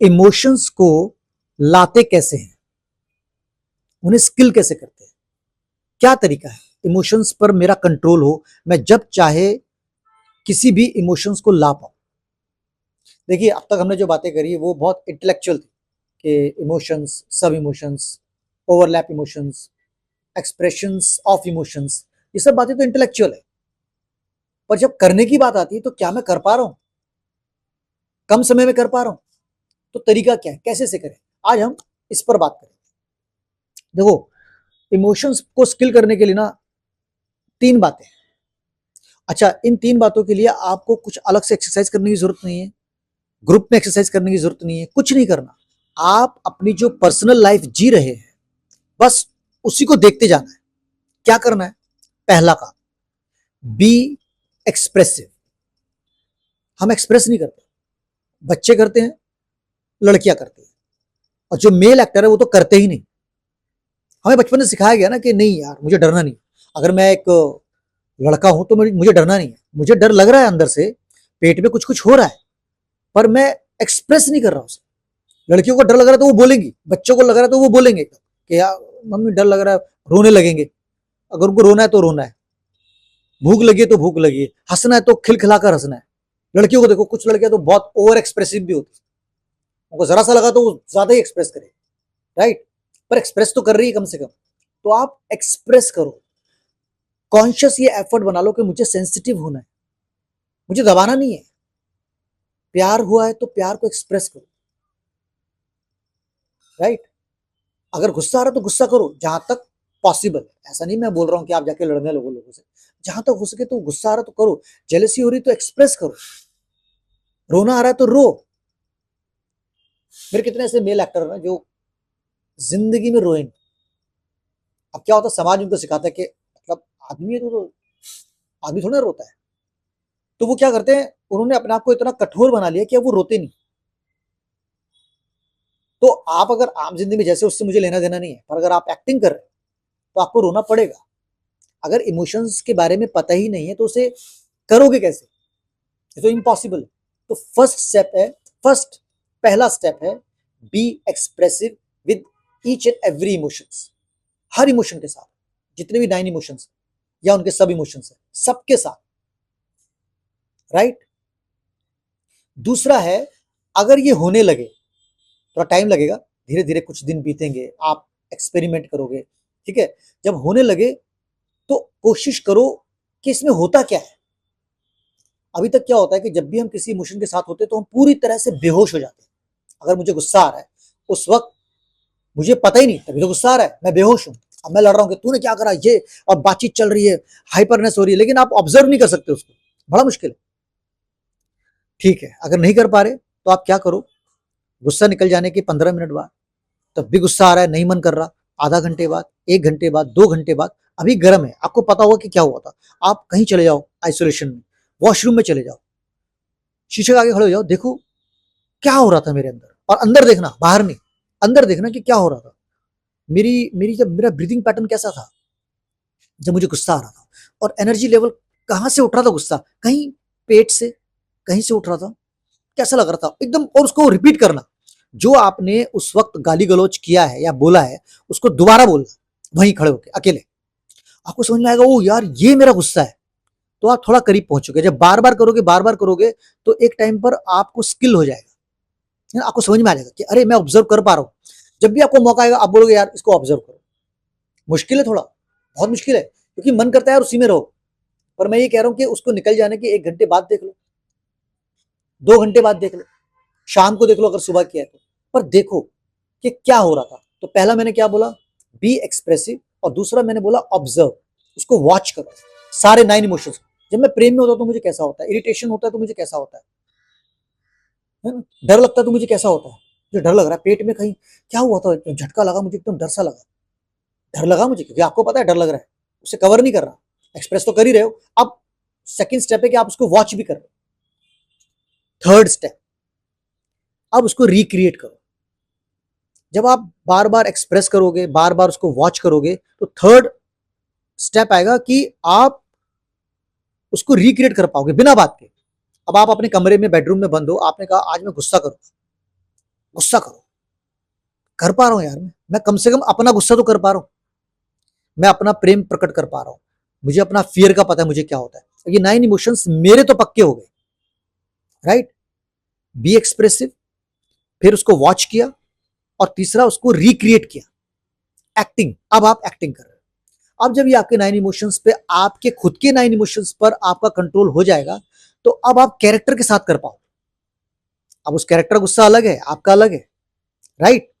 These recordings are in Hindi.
इमोशंस को लाते कैसे हैं, उन्हें स्किल कैसे करते हैं, क्या तरीका है इमोशंस पर मेरा कंट्रोल हो, मैं जब चाहे किसी भी इमोशंस को ला पाऊं। देखिए, अब तक हमने जो बातें करी वो बहुत इंटेलेक्चुअल थी कि इमोशंस, सब emotions, overlap emotions, expressions of emotions, ये सब बातें तो इंटेलेक्चुअल है। पर जब करने की बात आती है तो क्या मैं कर पा रहा हूं, कम समय में कर पा रहा हूं, तो तरीका क्या है, कैसे से करें, आज हम इस पर बात करें। देखो, इमोशंस को स्किल करने के लिए ना तीन बातें। अच्छा, इन तीन बातों के लिए आपको कुछ अलग से एक्सरसाइज करने की जरूरत नहीं है, ग्रुप में एक्सरसाइज करने की जरूरत नहीं है, कुछ नहीं करना। आप अपनी जो पर्सनल लाइफ जी रहे हैं बस उसी को देखते जाना है। क्या करना है? पहला काम, बी एक्सप्रेसिव। हम एक्सप्रेस नहीं करते, बच्चे करते हैं, लड़कियां करती हैं, और जो मेल एक्टर है वो तो करते ही नहीं। हमें बचपन से सिखाया गया ना कि नहीं यार, मुझे डरना नहीं। अगर मैं एक लड़का हूं तो मुझे डरना नहीं है, मुझे डर लग रहा है, अंदर से पेट में कुछ कुछ हो रहा है, पर मैं एक्सप्रेस नहीं कर रहा उसे। लड़कियों को डर लग रहा है तो वो बोलेंगी, बच्चों को लग रहा है तो वो बोलेंगे कि यार मम्मी डर लग रहा है, रोने लगेंगे। अगर उनको रोना है तो रोना है, भूख लगी है तो भूख लगी है, हंसना है तो खिलखिलाकर हंसना है। लड़कियों को देखो, कुछ लड़कियां तो बहुत ओवर एक्सप्रेसिव भी होती है, उनको जरा सा लगा तो वो ज्यादा ही एक्सप्रेस करे, राइट? पर एक्सप्रेस तो कर रही है कम से कम, तो आप एक्सप्रेस करो। कॉन्शियस ये एफर्ट बना लो कि मुझे सेंसिटिव होना है, मुझे दबाना नहीं है। प्यार हुआ है तो प्यार को एक्सप्रेस करो, राइट? अगर गुस्सा आ रहा है तो गुस्सा करो जहां तक पॉसिबल है। ऐसा नहीं मैं बोल रहा हूं कि आप जाके लड़ने लगो लोगों से, जहां तक हो सके तो गुस्सा आ रहा तो करो, जेलसी हो रही तो एक्सप्रेस करो, रोना आ रहा है तो रो। मेरे कितने ऐसे मेल एक्टर हैं जो जिंदगी में रोए नहीं। अब क्या होता है, समाज उनको सिखाता है कि मतलब आदमी है तो आदमी थोड़ा रोता है, तो वो क्या करते हैं, उन्होंने अपने आप को इतना कठोर बना लिया कि अब वो रोते नहीं। तो आप अगर आम जिंदगी में जैसे, उससे मुझे लेना देना नहीं है, पर अगर आप एक्टिंग कर रहे हैं तो आपको रोना पड़ेगा। अगर इमोशंस के बारे में पता ही नहीं है तो उसे करोगे कैसे? ये तो इम्पॉसिबल। तो फर्स्ट स्टेप है, फर्स्ट पहला स्टेप है, B expressive with each and every emotions. Her emotion के साथ, जितने भी 9 इमोशंस या उनके सब इमोशंस है, सबके साथ, राइट? दूसरा है, अगर ये होने लगे, थोड़ा टाइम लगेगा, धीरे धीरे कुछ दिन बीतेंगे, आप एक्सपेरिमेंट करोगे, ठीक है? जब होने लगे तो कोशिश करो कि इसमें होता क्या है। अभी तक क्या होता है कि जब भी हम किसी इमोशन के साथ होते हैं तो हम पूरी तरह से बेहोश हो जाते हैं। अगर मुझे गुस्सा आ रहा है, उस वक्त मुझे पता ही नहीं, तभी तो गुस्सा आ रहा है, मैं बेहोश हूं। अब मैं लड़ रहा हूं कि तूने क्या करा ये, और बातचीत चल रही है, हाइपरनेस हो रही है, लेकिन आप ऑब्जर्व नहीं कर सकते उसको, बड़ा मुश्किल है। ठीक है, अगर नहीं कर पा रहे तो आप क्या करो, गुस्सा निकल जाने के 15 मिनट बाद, तब भी गुस्सा आ रहा है, नहीं मन कर रहा, आधा घंटे बाद, 1 घंटे बाद, 2 घंटे बाद, अभी गर्म है, आपको पता होगा कि क्या हुआ था, आप कहीं चले जाओ आइसोलेशन में, वॉशरूम में चले जाओ, शीशे के आगे खड़े हो जाओ, देखो क्या हो रहा था मेरे अंदर, और अंदर देखना, बाहर नहीं, अंदर देखना कि क्या हो रहा था। मेरी मेरी जब मेरा ब्रीदिंग पैटर्न कैसा था जब मुझे गुस्सा आ रहा था, और एनर्जी लेवल कहां से उठ रहा था गुस्सा, कहीं पेट से, कहीं से उठ रहा था, कैसा लग रहा था एकदम। और उसको रिपीट करना, जो आपने उस वक्त गाली गलौज किया है या बोला है, उसको दोबारा बोलना वहीं खड़े होकर अकेले। आपको समझ में आएगा, ओ यार ये मेरा गुस्सा है, तो आप थोड़ा करीब पहुंचोगे। जब बार बार करोगे, बार बार करोगे, तो एक टाइम पर आपको स्किल हो जाएगा, आपको समझ में आ जाएगा कि अरे मैं ऑब्जर्व कर पा रहा हूं। जब भी आपको मौका आएगा आप बोलोगे यार इसको ऑब्जर्व करो। मुश्किल है थोड़ा, बहुत मुश्किल है, क्योंकि मन करता है यार उसी में रहो, पर मैं ये कह रहा हूं कि उसको निकल जाने के 1 घंटे बाद देख लो, 2 घंटे बाद देख लो, शाम को देख लो अगर सुबह किया है तो, पर देखो कि क्या हो रहा था। तो पहला मैंने क्या बोला, बी एक्सप्रेसिव, और दूसरा मैंने बोला ऑब्जर्व, उसको वॉच करो, सारे 9 इमोशंस। जब मैं प्रेम में होता हूं तो मुझे कैसा होता है, इरिटेशन होता है तो मुझे कैसा होता है ना? डर लगता है तो मुझे कैसा होता है, मुझे डर लग रहा है, पेट में कहीं क्या हुआ था, झटका लगा मुझे, एकदम डर सा लगा, डर लगा मुझे, क्योंकि आपको पता है डर लग रहा है, उसे कवर नहीं कर रहा, एक्सप्रेस तो कर ही रहे हो। अब सेकंड स्टेप है कि आप उसको वॉच भी कर रहे हो। थर्ड स्टेप, अब उसको रिक्रिएट करो। जब आप बार बार एक्सप्रेस करोगे, बार बार उसको वॉच करोगे, तो थर्ड स्टेप आएगा कि आप उसको रिक्रिएट कर पाओगे बिना बात के। अब आप अपने कमरे में, बेडरूम में बंद हो, आपने कहा आज मैं गुस्सा करूंगा, गुस्सा करो, कर पा रहा हूं यार, मैं कम से कम अपना गुस्सा तो कर पा रहा हूं, मैं अपना प्रेम प्रकट कर पा रहा हूं, मुझे अपना फियर का पता है मुझे क्या होता है। ये 9 इमोशंस मेरे तो पक्के हो गए, राइट। बी एक्सप्रेसिव, फिर उसको वॉच किया, और तीसरा उसको रिक्रिएट किया, एक्टिंग। अब आप एक्टिंग कर रहे हो। अब जब ये आपके 9 इमोशंस पे, आपके खुद के 9 इमोशंस पर आपका कंट्रोल हो जाएगा, तो अब आप कैरेक्टर के साथ कर पाओ। अब उस कैरेक्टर गुस्सा अलग है, आपका अलग है, राइट।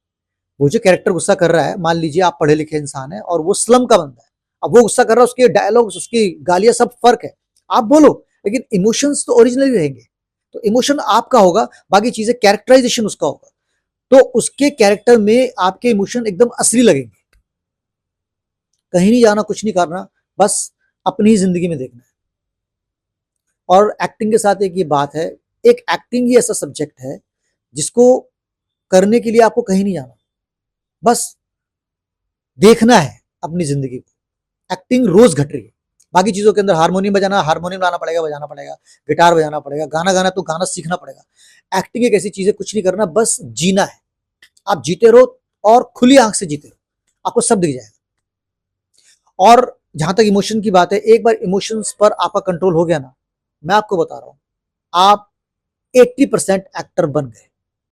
वो जो कैरेक्टर गुस्सा कर रहा है, मान लीजिए आप पढ़े लिखे इंसान है और वो स्लम का बंदा है, अब वो गुस्सा कर रहा है, उसके डायलॉग्स, उसकी गालियां सब फर्क है, आप बोलो, लेकिन इमोशंस तो ओरिजिनली रहेंगे। तो इमोशन आपका होगा, बाकी चीजें कैरेक्टराइजेशन उसका होगा, तो उसके कैरेक्टर में आपके इमोशन एकदम असली लगेंगे। कहीं नहीं जाना, कुछ नहीं करना, बस अपनी ही जिंदगी में देखना है। और एक्टिंग के साथ एक ये बात है, एक एक्टिंग ही ऐसा सब्जेक्ट है जिसको करने के लिए आपको कहीं नहीं जाना, बस देखना है अपनी जिंदगी को। एक्टिंग रोज घट रही है, बाकी चीजों के अंदर हारमोनियम बजाना, हारमोनियम लाना पड़ेगा, बजाना पड़ेगा, गिटार बजाना पड़ेगा, गाना गाना तो गाना सीखना पड़ेगा। एक्टिंग एक ऐसी चीज है, कुछ नहीं करना, बस जीना है। आप जीते रहो और खुली आंख से जीते रहो, आपको सब दिख जाएगा। और जहां तक इमोशन की बात है, एक बार इमोशंस पर आपका कंट्रोल हो गया ना, मैं आपको बता रहा हूं, आप 80% एक्टर बन गए।